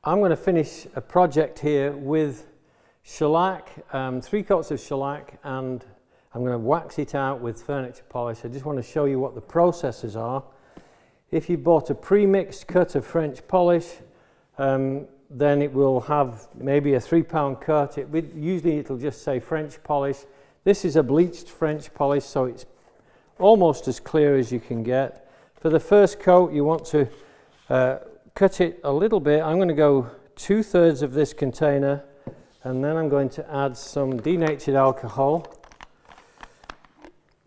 I'm going to finish a project here with shellac, 3 coats of shellac, and I'm going to wax it out with furniture polish. I just want to show you what the processes are. If you bought a pre-mixed cut of French polish, then it will have maybe a £3 cut. Usually it'll just say French polish. This is a bleached French polish, so it's almost as clear as you can get. For the first coat, you want to cut it a little bit. I'm going to go 2/3 of this container, and then I'm going to add some denatured alcohol.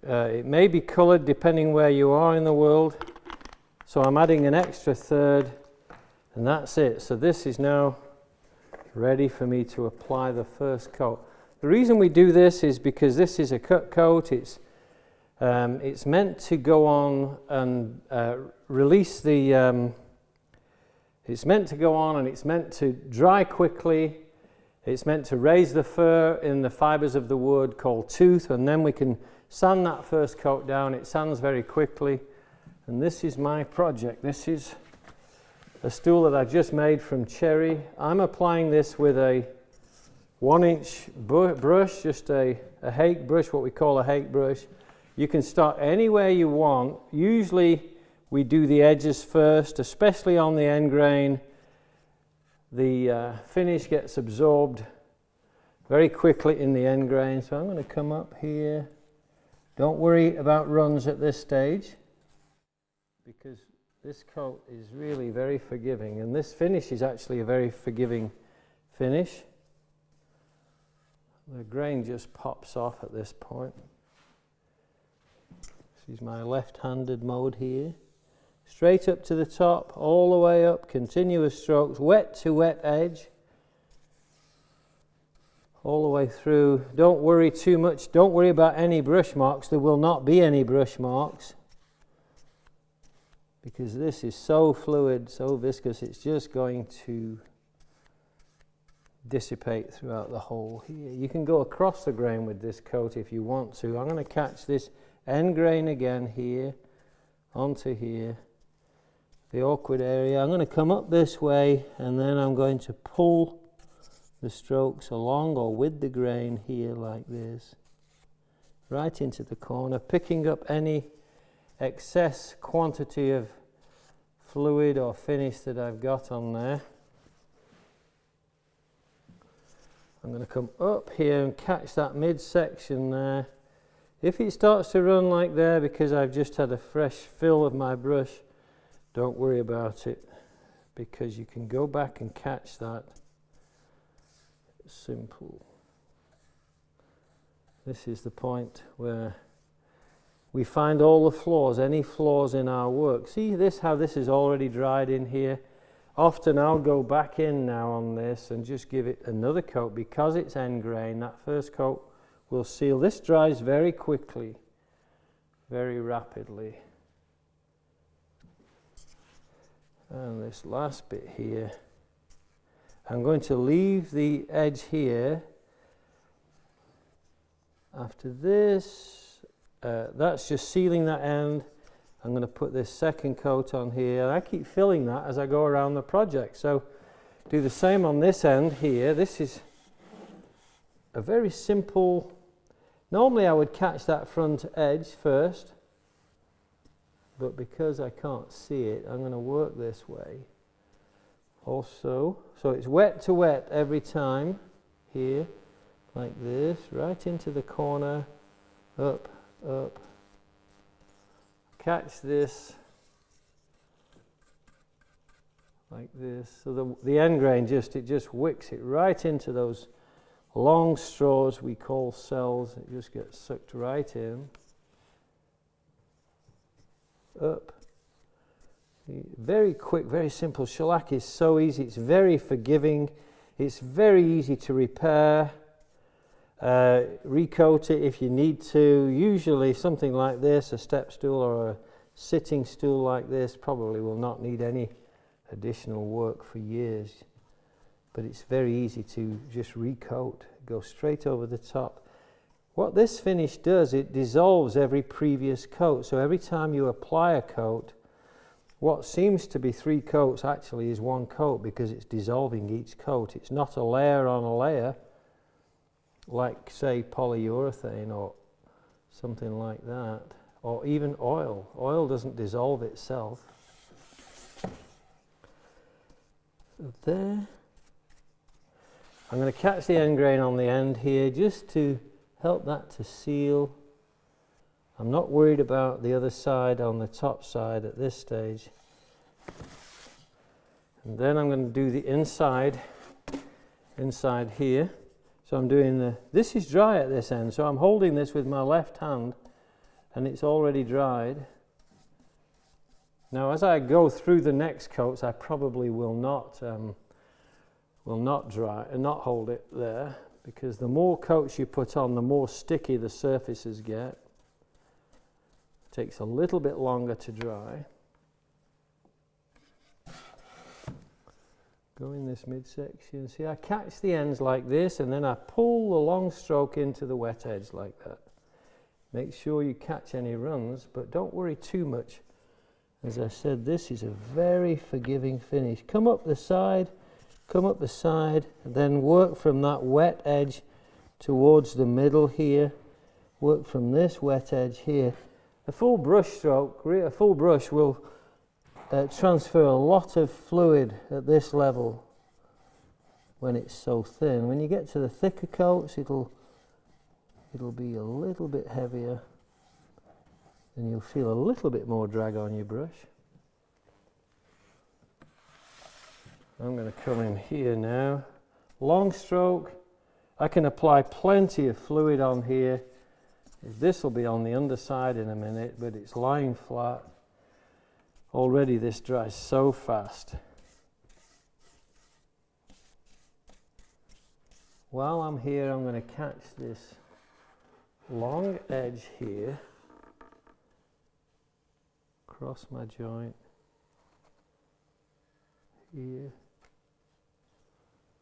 It may be coloured depending where you are in the world, so I'm adding an extra third, and that's it. So this is now ready for me to apply the first coat. The reason we do this is because this is a cut coat. It's meant to go on and release the it's meant to go on, and it's meant to dry quickly. It's meant to raise the fur in the fibers of the wood called tooth, and then we can sand that first coat down. It sands very quickly. And this is my project. This is a stool that I just made from cherry. I'm applying this with a 1-inch brush, just a hake brush, what we call a hake brush. You can start anywhere you want. Usually we do the edges first, especially on the end grain. The finish gets absorbed very quickly in the end grain. So I'm going to come up here. Don't worry about runs at this stage, because this coat is really very forgiving, and this finish is actually a very forgiving finish. The grain just pops off at this point. This is my left-handed mode here. Straight up to the top, all the way up, continuous strokes, wet to wet edge. All the way through. Don't worry too much. Don't worry about any brush marks. There will not be any brush marks, because this is so fluid, so viscous, it's just going to dissipate throughout the whole here. You can go across the grain with this coat if you want to. I'm going to catch this end grain again here, onto here, the awkward area. I'm going to come up this way, and then I'm going to pull the strokes along or with the grain here like this, right into the corner, picking up any excess quantity of fluid or finish that I've got on there. I'm going to come up here and catch that midsection there. If it starts to run like there because I've just had a fresh fill of my brush, don't worry about it, because you can go back and catch that. Simple. This is the point where we find all the flaws, any flaws in our work. See this, how this is already dried in here? Often I'll go back in now on this and just give it another coat, because it's end grain. That first coat will seal. This dries very quickly, very rapidly. And this last bit here, I'm going to leave the edge here. After this, that's just sealing that end. I'm going to put this second coat on here. I keep filling that as I go around the project. So do the same on this end here. This is a very simple. Normally I would catch that front edge first, but because I can't see it, I'm going to work this way. Also, so it's wet to wet every time here, like this, right into the corner, up, up. Catch this like this. So the end grain it just wicks it right into those long straws we call cells. It just gets sucked right in. Up. Very quick, very simple. Shellac is so easy. It's very forgiving. It's very easy to repair. Recoat it if you need to. Usually something like this, a step stool or a sitting stool like this, probably will not need any additional work for years. But it's very easy to just recoat. Go straight over the top. What this finish does, it dissolves every previous coat. So every time you apply a coat, what seems to be 3 coats actually is 1 coat, because it's dissolving each coat. It's not a layer on a layer like, say, polyurethane or something like that, or even oil. Oil doesn't dissolve itself. There. I'm going to catch the end grain on the end here just to help that to seal. I'm not worried about the other side on the top side at this stage. And then I'm going to do the inside here. So I'm doing this is dry at this end, so I'm holding this with my left hand and it's already dried. Now as I go through the next coats, I probably will not dry and not hold it there, because the more coats you put on, the more sticky the surfaces get. It takes a little bit longer to dry. Go in this midsection. See, I catch the ends like this, and then I pull the long stroke into the wet edge like that. Make sure you catch any runs, but don't worry too much. As I said, this is a very forgiving finish. Come up the side, and then work from that wet edge towards the middle here. Work from this wet edge here. A full brush stroke, a full brush will transfer a lot of fluid at this level when it's so thin. When you get to the thicker coats, it'll be a little bit heavier, and you'll feel a little bit more drag on your brush. I'm going to come in here now. Long stroke. I can apply plenty of fluid on here. This will be on the underside in a minute, but it's lying flat. Already this dries so fast. While I'm here, I'm going to catch this long edge here, across my joint, here,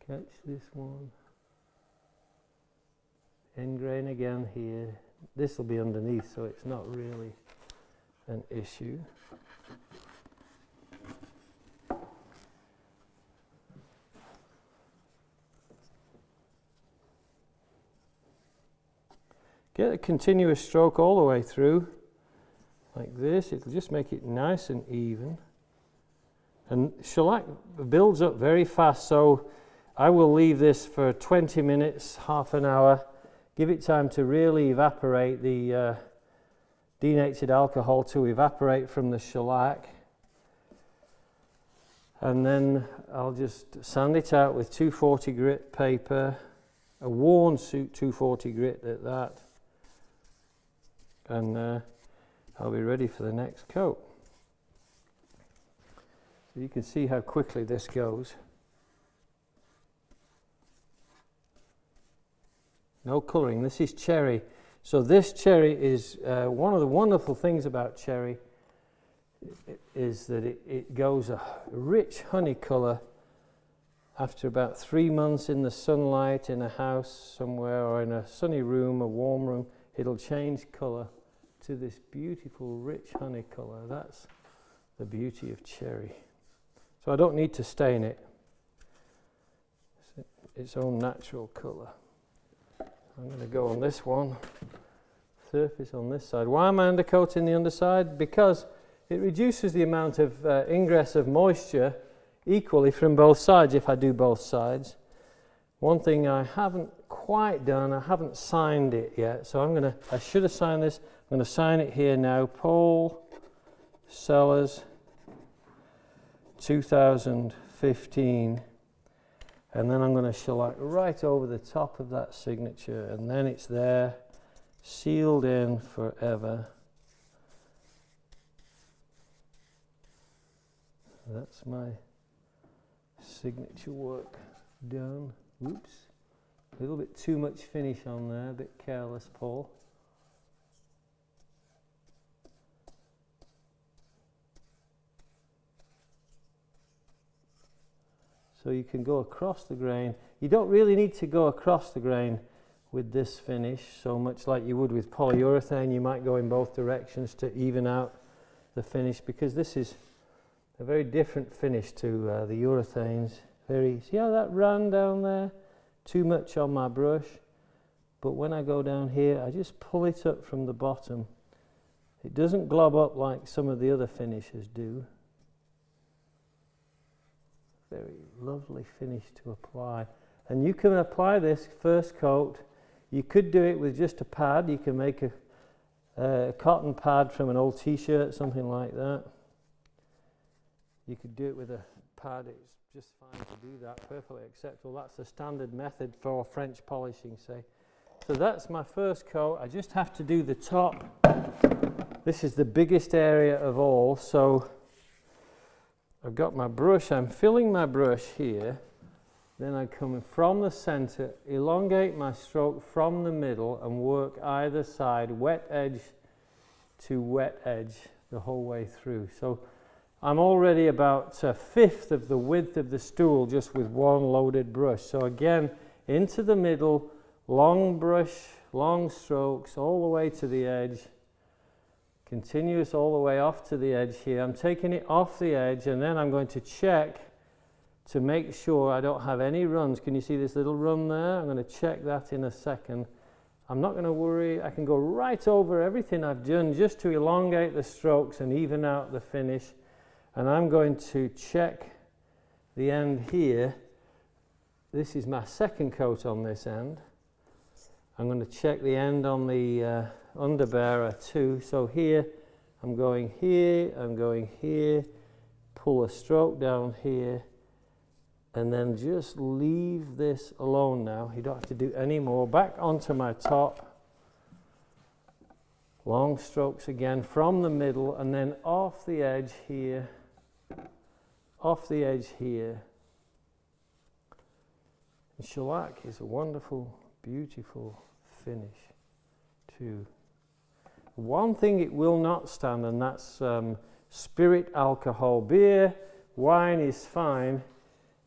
catch this one, end grain again here. This will be underneath, so it's not really an issue. Get a continuous stroke all the way through, like this. It'll just make it nice and even. And shellac builds up very fast, so I will leave this for 20 minutes, half an hour. Give it time to really evaporate, the denatured alcohol to evaporate from the shellac. And then I'll just sand it out with 240 grit paper, a worn 240 grit at that. And I'll be ready for the next coat. So you can see how quickly this goes. No colouring. This is cherry. So this cherry is one of the wonderful things about cherry is that it goes a rich honey colour after about 3 months in the sunlight in a house somewhere, or in a sunny room, a warm room. It'll change colour to this beautiful rich honey colour. That's the beauty of cherry. So I don't need to stain it. It's its own natural colour. I'm going to go on this one, surface on this side. Why am I undercoating the underside? Because it reduces the amount of ingress of moisture equally from both sides if I do both sides. One thing I haven't quite done, I haven't signed it yet, so I should have signed this. I'm going to sign it here now. Paul Sellers 2015, and then I'm going to shellac right over the top of that signature, and then it's there, sealed in forever. That's my signature work done. Whoops, a little bit too much finish on there, a bit careless, Paul. So you can go across the grain. You don't really need to go across the grain with this finish so much like you would with polyurethane. You might go in both directions to even out the finish, because this is A very different finish to the urethanes. See how that ran down there? Too much on my brush. But when I go down here, I just pull it up from the bottom. It doesn't glob up like some of the other finishes do. Very lovely finish to apply. And you can apply this first coat. You could do it with just a pad. You can make a cotton pad from an old t-shirt, something like that. You could do it with a pad. It's just fine to do that, perfectly acceptable. That's the standard method for French polishing, say. So that's my first coat. I just have to do the top. This is the biggest area of all, so I've got my brush. I'm filling my brush here. Then I come from the center, elongate my stroke from the middle and work either side, wet edge to wet edge the whole way through. So I'm already about a fifth of the width of the stool just with one loaded brush. So again, into the middle, long brush, long strokes all the way to the edge, continuous all the way off to the edge here. I'm taking it off the edge and then I'm going to check to make sure I don't have any runs. Can you see this little run there? I'm going to check that in a second. I'm not going to worry. I can go right over everything I've done just to elongate the strokes and even out the finish. And I'm going to check the end here. This is my second coat on this end. I'm going to check the end on the underbearer too. So here, I'm going here, pull a stroke down here, and then just leave this alone now. You don't have to do any more. Back onto my top. Long strokes again from the middle, and then off the edge here, off the edge here. And shellac is a wonderful, beautiful finish too. One thing it will not stand, and that's spirit alcohol. Beer, wine is fine,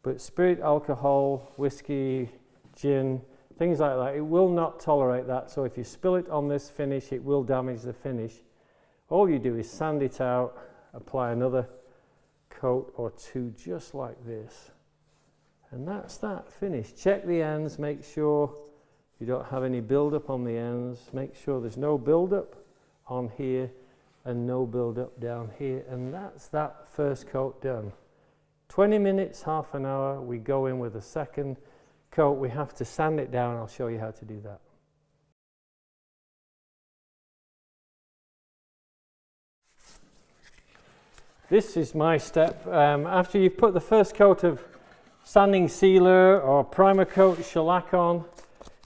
but spirit alcohol, whiskey, gin, things like that, it will not tolerate that. So if you spill it on this finish, it will damage the finish. All you do is sand it out, apply another coat or two just like this. And that's that finish. Check the ends, make sure you don't have any build-up on the ends. Make sure there's no build-up on here and no build-up down here. And that's that first coat done. 20 minutes, half an hour, we go in with a second coat. We have to sand it down. I'll show you how to do that. This is my step. After you've put the first coat of sanding sealer or primer coat shellac on,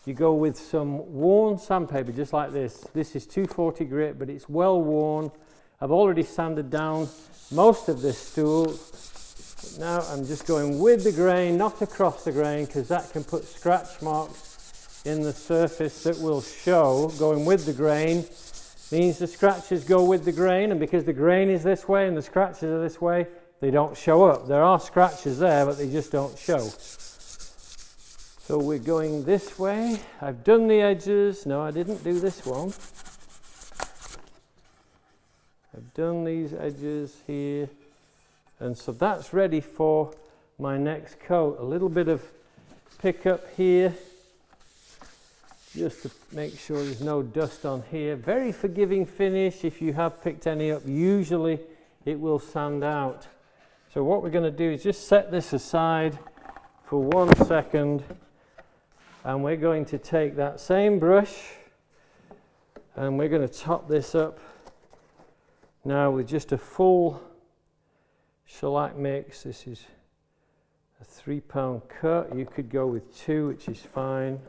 you go with some worn sandpaper just like this. This is 240 grit, but it's well worn. I've already sanded down most of this stool. Now I'm just going with the grain, not across the grain, because that can put scratch marks in the surface that will show. Going with the grain means the scratches go with the grain, and because the grain is this way and the scratches are this way, they don't show up. There are scratches there, but they just don't show. So we're going this way. I've done the edges. No, I didn't do this one. I've done these edges here. And so that's ready for my next coat. A little bit of pickup here, just to make sure there's no dust on here. Very forgiving finish. If you have picked any up, usually it will sand out. So what we're going to do is just set this aside for 1 second, and we're going to take that same brush and we're going to top this up now with just a full shellac mix. This is a 3-pound cut. You could go with 2, which is fine.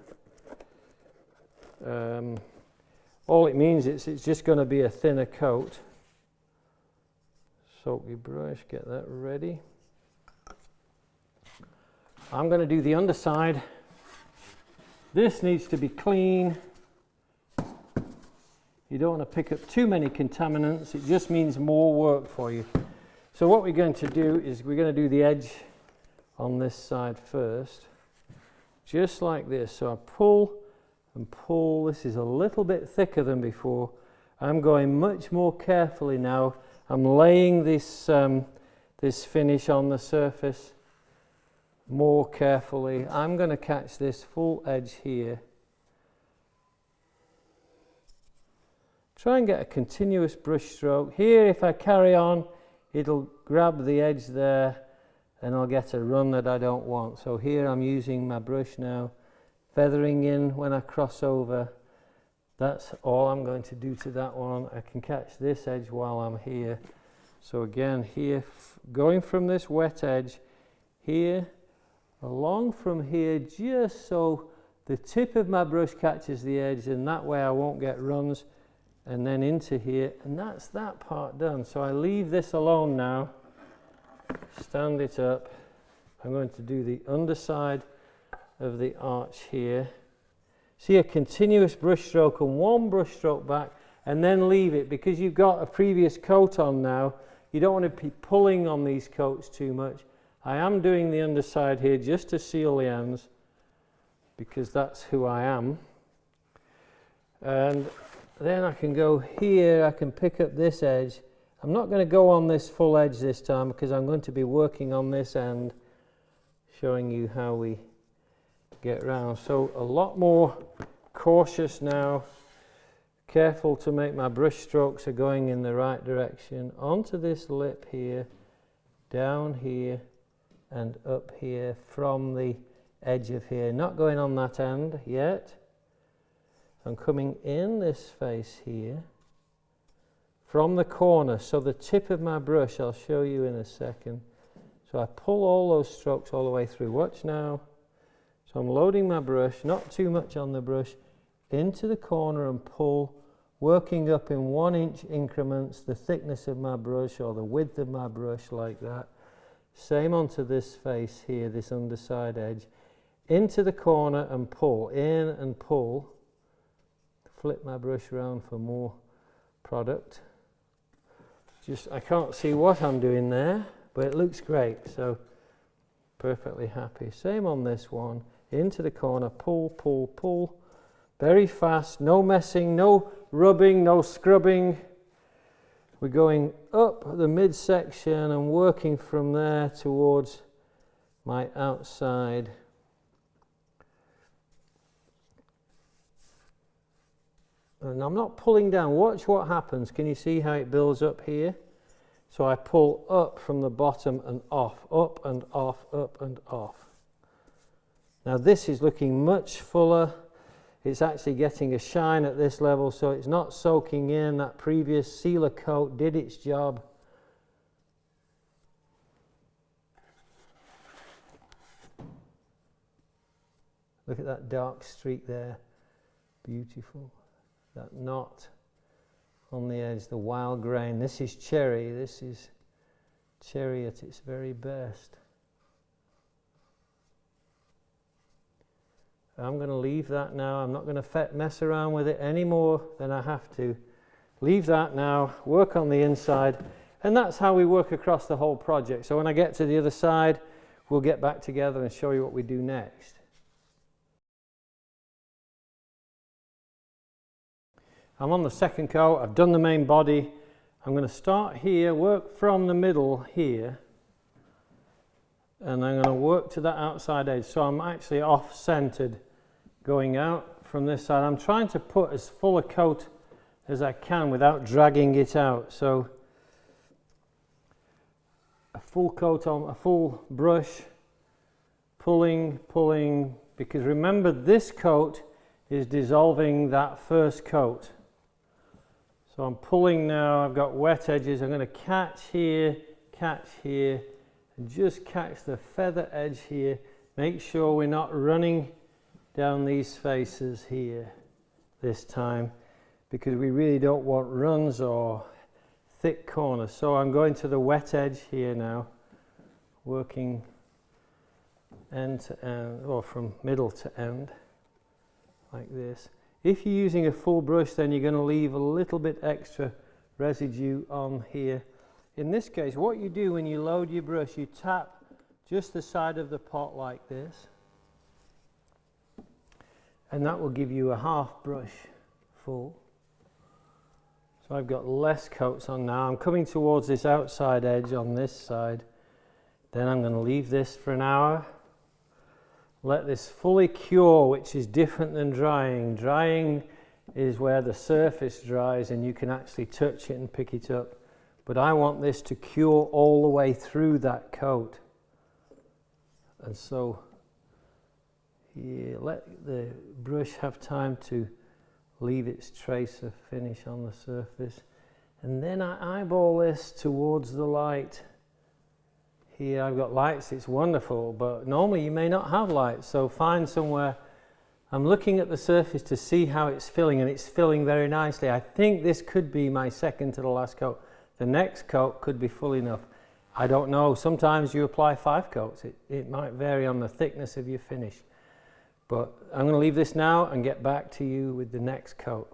All it means is it's just going to be a thinner coat. Soak your brush, get that ready. I'm going to do the underside. This needs to be clean. You don't want to pick up too many contaminants. It just means more work for you. So what we're going to do is we're going to do the edge on this side first, just like this. So I pull and pull. This is a little bit thicker than before. I'm going much more carefully now. I'm laying this this finish on the surface more carefully. I'm going to catch this full edge here. Try and get a continuous brush stroke. Here, if I carry on, it'll grab the edge there and I'll get a run that I don't want. So here I'm using my brush now, feathering in when I cross over. That's all I'm going to do to that one. I can catch this edge while I'm here. So again, here, going from this wet edge, here, along from here, just so the tip of my brush catches the edge, and that way I won't get runs, and then into here, and that's that part done. So I leave this alone now, stand it up. I'm going to do the underside of the arch here. See a continuous brush stroke and one brush stroke back, and then leave it, because you've got a previous coat on now. You don't want to be pulling on these coats too much. I am doing the underside here just to seal the ends, because that's who I am. And then I can go here, I can pick up this edge. I'm not going to go on this full edge this time, because I'm going to be working on this end, showing you how we get round. So a lot more cautious now, careful to make my brush strokes are going in the right direction. Onto this lip here, down here, and up here from the edge of here. Not going on that end yet. I'm coming in this face here from the corner, so the tip of my brush, I'll show you in a second. So I pull all those strokes all the way through. Watch now. So I'm loading my brush, not too much on the brush, into the corner and pull, working up in 1 inch increments, the thickness of my brush or the width of my brush, like that. Same onto this face here, this underside edge, into the corner and pull, in and pull. Flip my brush around for more product. I can't see what I'm doing there, but it looks great, so perfectly happy. Same on this one, into the corner, pull, pull, pull. Very fast, no messing, no rubbing, no scrubbing. We're going up the midsection and working from there towards my outside. And I'm not pulling down. Watch what happens. Can you see how it builds up here? So I pull up from the bottom and off, up and off, up and off. Now this is looking much fuller. It's actually getting a shine at this level, so it's not soaking in. That previous sealer coat did its job. Look at that dark streak there. Beautiful. That knot on the edge, the wild grain. This is cherry. This is cherry at its very best. I'm going to leave that now. I'm not going to mess around with it any more than I have to. Leave that now, work on the inside, and that's how we work across the whole project. So when I get to the other side, we'll get back together and show you what we do next. I'm on the second coat. I've done the main body. I'm going to start here, work from the middle here, and I'm going to work to that outside edge. So I'm actually off-centered going out from this side. I'm trying to put as full a coat as I can without dragging it out. So a full coat on, a full brush, pulling, pulling, because remember this coat is dissolving that first coat. So I'm pulling now, I've got wet edges. I'm going to catch here, and just catch the feather edge here. Make sure we're not running down these faces here this time, because we really don't want runs or thick corners. So I'm going to the wet edge here now, working end to end, or from middle to end, like this. If you're using a full brush, then you're going to leave a little bit extra residue on here. In this case, what you do when you load your brush, you tap just the side of the pot like this, and that will give you a half brush full. So I've got less coats on now. I'm coming towards this outside edge on this side, Then I'm going to leave this for an hour. Let this fully cure, which is different than drying. Drying is where the surface dries and you can actually touch it and pick it up. But I want this to cure all the way through that coat. And so here, let the brush have time to leave its trace of finish on the surface. And then I eyeball this towards the light. Here I've got lights, it's wonderful, but normally you may not have lights, so find somewhere. I'm looking at the surface to see how it's filling, and it's filling very nicely. I think this could be my second to the last coat. The next coat could be full enough. I don't know, sometimes you apply 5 coats. It might vary on the thickness of your finish. But I'm going to leave this now and get back to you with the next coat.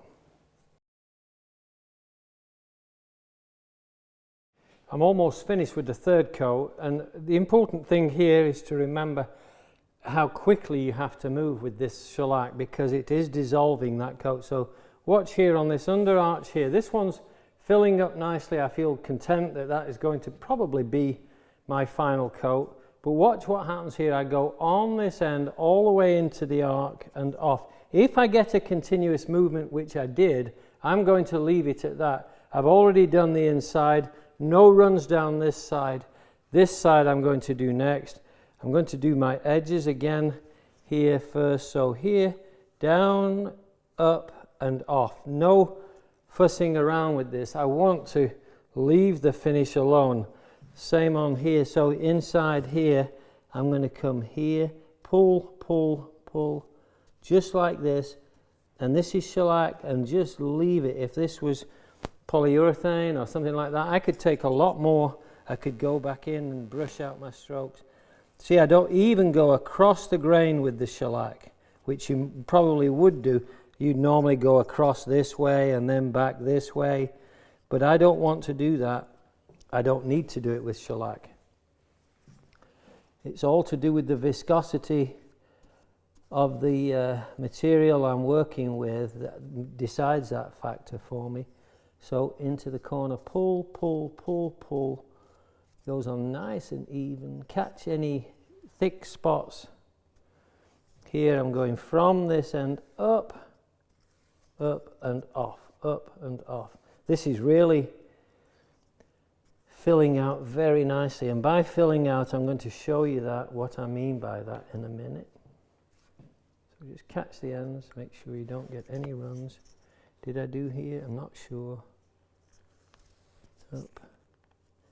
I'm almost finished with the third coat, and the important thing here is to remember how quickly you have to move with this shellac, because it is dissolving that coat. So watch here on this under arch here. This one's filling up nicely. I feel content that that is going to probably be my final coat. But watch what happens here. I go on this end all the way into the arc and off. If I get a continuous movement, which I did, I'm going to leave it at that. I've already done the inside. No runs down this side. This side I'm going to do next. I'm going to do my edges again here first. So here, down, up and off. No fussing around with this. I want to leave the finish alone. Same on here. So inside here, I'm going to come here, pull, pull, pull, just like this. And this is shellac, and just leave it. If this was polyurethane or something like that, I could take a lot more. I could go back in and brush out my strokes. See, I don't even go across the grain with the shellac, which you probably would do. You'd normally go across this way and then back this way, but I don't want to do that. I don't need to do it with shellac. It's all to do with the viscosity of the material I'm working with that decides that factor for me. So into the corner, pull, pull, pull, pull. Goes on nice and even. Catch any thick spots. Here I'm going from this end up, up and off, up and off. This is really filling out very nicely. And by filling out, I'm going to show you that, what I mean by that in a minute. So just catch the ends, make sure you don't get any runs. Did I do here? I'm not sure. Up.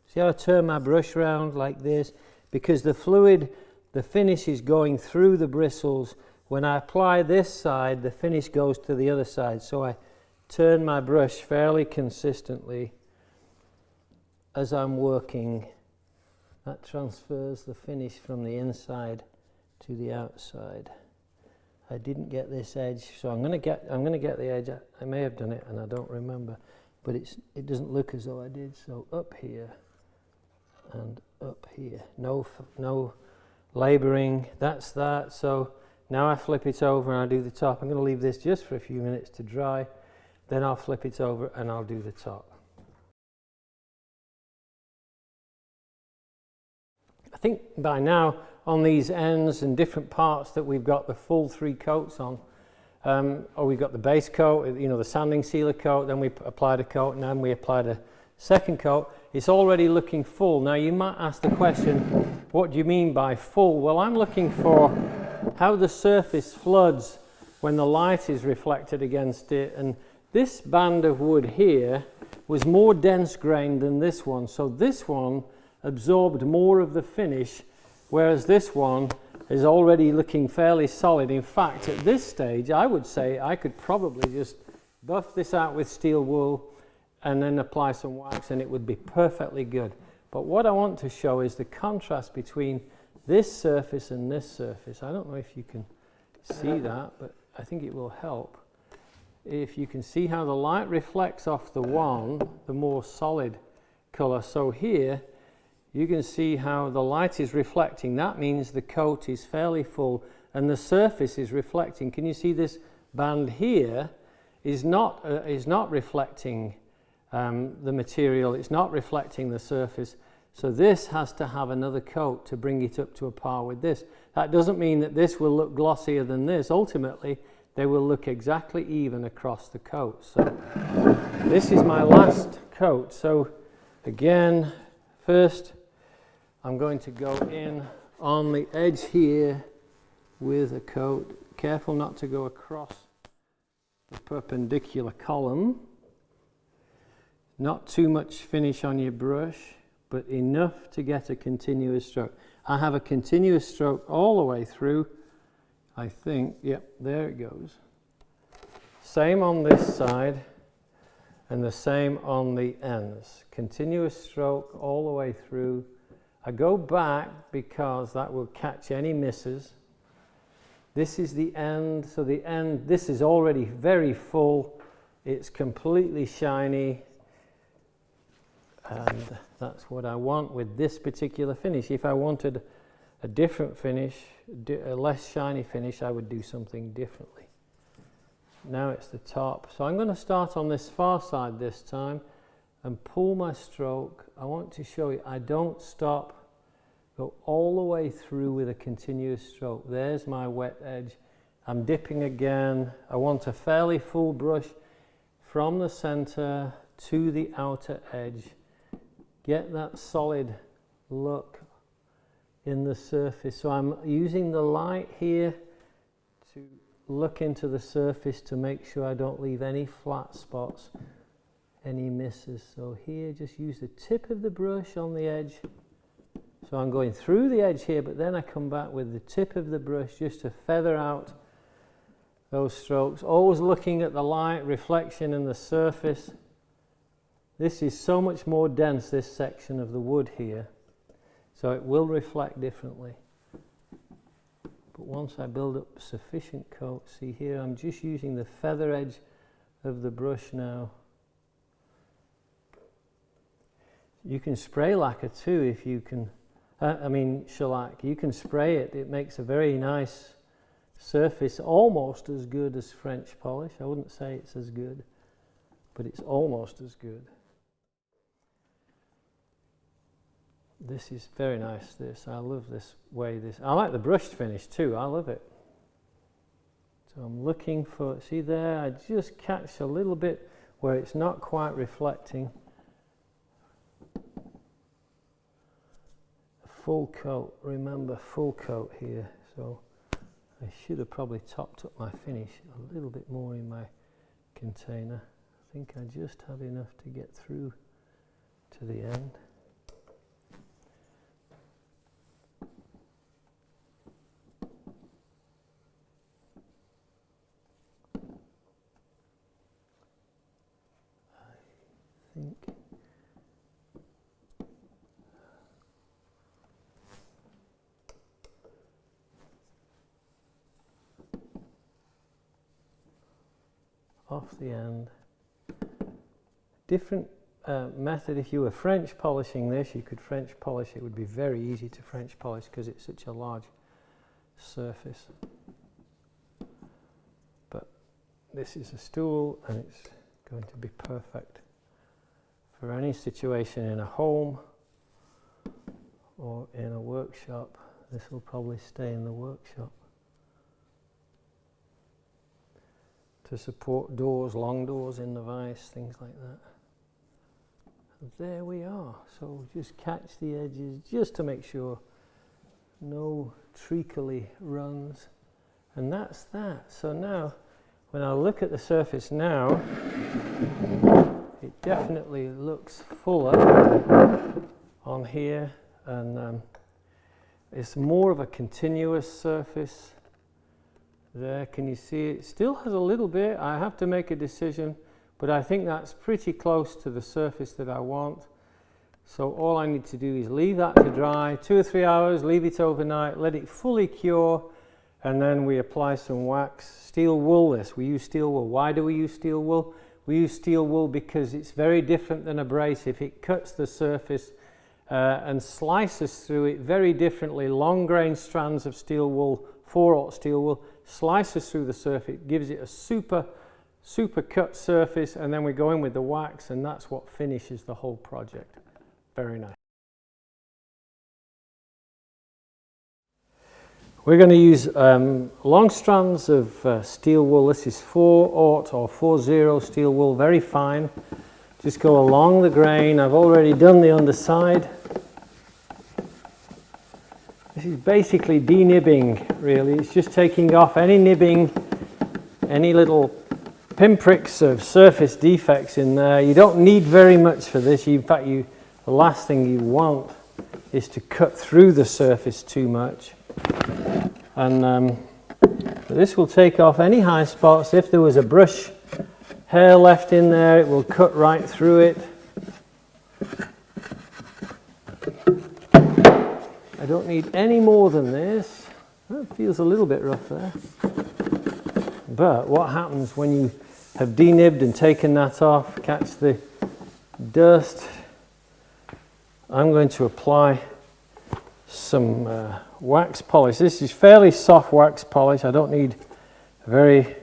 See how I turn my brush around like this? Because the fluid, the finish is going through the bristles. When I apply this side, the finish goes to the other side. So I turn my brush fairly consistently as I'm working. That transfers the finish from the inside to the outside. I didn't get this edge, so I'm going to get the edge. I may have done it and I don't remember, but it doesn't look as though I did. So up here and up here. No laboring. That's that. So now I flip it over and I do the top. I'm going to leave this just for a few minutes to dry. Then I'll flip it over and I'll do the top. I think by now on these ends and different parts that we've got the full 3 coats on, or we've got the base coat, you know, the sanding sealer coat, then we applied a coat, and then we applied a second coat. It's already looking full. Now you might ask the question, what do you mean by full? Well, I'm looking for how the surface floods when the light is reflected against it, and this band of wood here was more dense grained than this one, so this one absorbed more of the finish, whereas this one is already looking fairly solid. In fact, at this stage, I would say I could probably just buff this out with steel wool and then apply some wax and it would be perfectly good. But what I want to show is the contrast between this surface and this surface. I don't know if you can see that, but I think it will help. If you can see how the light reflects off the one, the more solid color. So here, you can see how the light is reflecting. That means the coat is fairly full and the surface is reflecting. Can you see this band here is not reflecting the material. It's not reflecting the surface. So this has to have another coat to bring it up to a par with this. That doesn't mean that this will look glossier than this. Ultimately, they will look exactly even across the coat. So this is my last coat. So again, first I'm going to go in on the edge here with a coat. Careful not to go across the perpendicular column. Not too much finish on your brush, but enough to get a continuous stroke. I have a continuous stroke all the way through, I think. Yep, there it goes. Same on this side and the same on the ends. Continuous stroke all the way through. I go back because that will catch any misses. This is the end, so the end, this is already very full. It's completely shiny. And that's what I want with this particular finish. If I wanted a different finish, a less shiny finish, I would do something differently. Now it's the top. So I'm going to start on this far side this time and pull my stroke. I want to show you, I don't stop, go all the way through with a continuous stroke. There's my wet edge. I'm dipping again. I want a fairly full brush from the center to the outer edge. Get that solid look in the surface. So I'm using the light here to look into the surface to make sure I don't leave any flat spots, any misses. So here, just use the tip of the brush on the edge. So I'm going through the edge here, but then I come back with the tip of the brush just to feather out those strokes. Always looking at the light reflection in the surface. This is so much more dense, this section of the wood here, so it will reflect differently. But once I build up sufficient coat, see here, I'm just using the feather edge of the brush now. You can spray lacquer too if you can, shellac. You can spray it, it makes a very nice surface, almost as good as French polish. I wouldn't say it's as good, but it's almost as good. This is very nice, this. I love this way this. I like the brushed finish too, I love it. So I'm looking for, see there, I just catch a little bit where it's not quite reflecting. A full coat, remember full coat here. So I should have probably topped up my finish a little bit more in my container. I think I just have enough to get through to the end. Off the end. Different method. If you were French polishing this, you could French polish. It would be very easy to French polish because it's such a large surface. But this is a stool and it's going to be perfect for any situation in a home or in a workshop. This will probably stay in the workshop to support doors, long doors in the vise, things like that. And there we are. So just catch the edges just to make sure no treacly runs. And that's that. So now, when I look at the surface now, it definitely looks fuller on here, and it's more of a continuous surface. There, can you see it? Still has a little bit. I have to make a decision, but I think that's pretty close to the surface that I want. So all I need to do is leave that to dry, 2 or 3 hours, leave it overnight, let it fully cure, and then we apply some wax. Steel wool this, we use steel wool. Why do we use steel wool? We use steel wool because it's very different than abrasive. It cuts the surface and slices through it very differently. Long grain strands of steel wool, 4/0 steel wool, slices through the surface, gives it a super cut surface, and then we go in with the wax, and that's what finishes the whole project. Very nice. We're going to use long strands of steel wool. This is 4/0 or 4/0 steel wool, very fine. Just go along the grain. I've already done the underside. This is basically denibbing, really. It's just taking off any nibbing, any little pinpricks of surface defects in there. You don't need very much for this. In fact, the last thing you want is to cut through the surface too much. And this will take off any high spots. If there was a brush hair left in there, it will cut right through it. I don't need any more than this. That feels a little bit rough there. But what happens when you have denibbed and taken that off, catch the dust? I'm going to apply some wax polish. This is fairly soft wax polish. I don't need very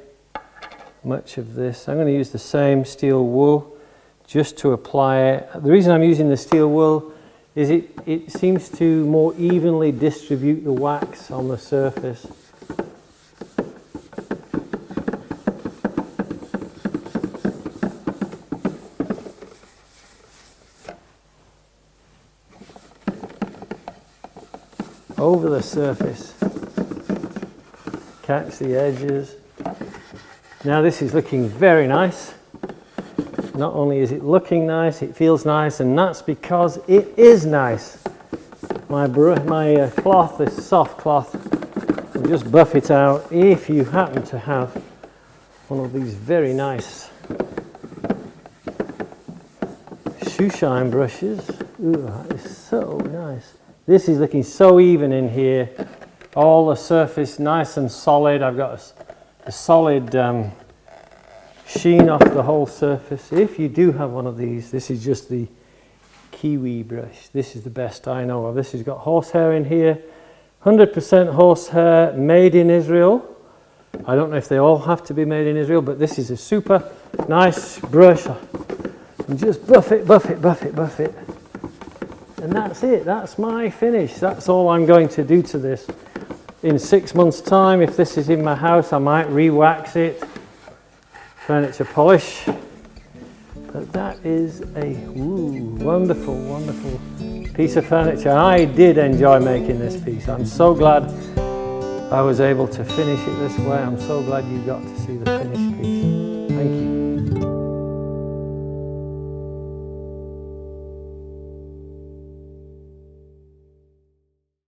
much of this. I'm going to use the same steel wool just to apply it. The reason I'm using the steel wool is it seems to more evenly distribute the wax on the surface. Over the surface, catch the edges. Now this is looking very nice. Not only is it looking nice, it feels nice, and that's because it is nice. My cloth, this soft cloth, will just buff it out. If you happen to have one of these very nice shoe shine brushes, ooh, that is so nice. This is looking so even in here. All the surface nice and solid. I've got a solid sheen off the whole surface. If you do have one of these, this is just the Kiwi brush. This is the best I know of. This has got horsehair in here. 100% horsehair, made in Israel. I don't know if they all have to be made in Israel, but this is a super nice brush. And just buff it, buff it, buff it, buff it. And that's it, that's my finish. That's all I'm going to do to this. In 6 months' time, if this is in my house, I might re-wax it, furniture polish. But that is a wonderful, wonderful piece of furniture. I did enjoy making this piece. I'm so glad I was able to finish it this way. I'm so glad you got to see the finished piece.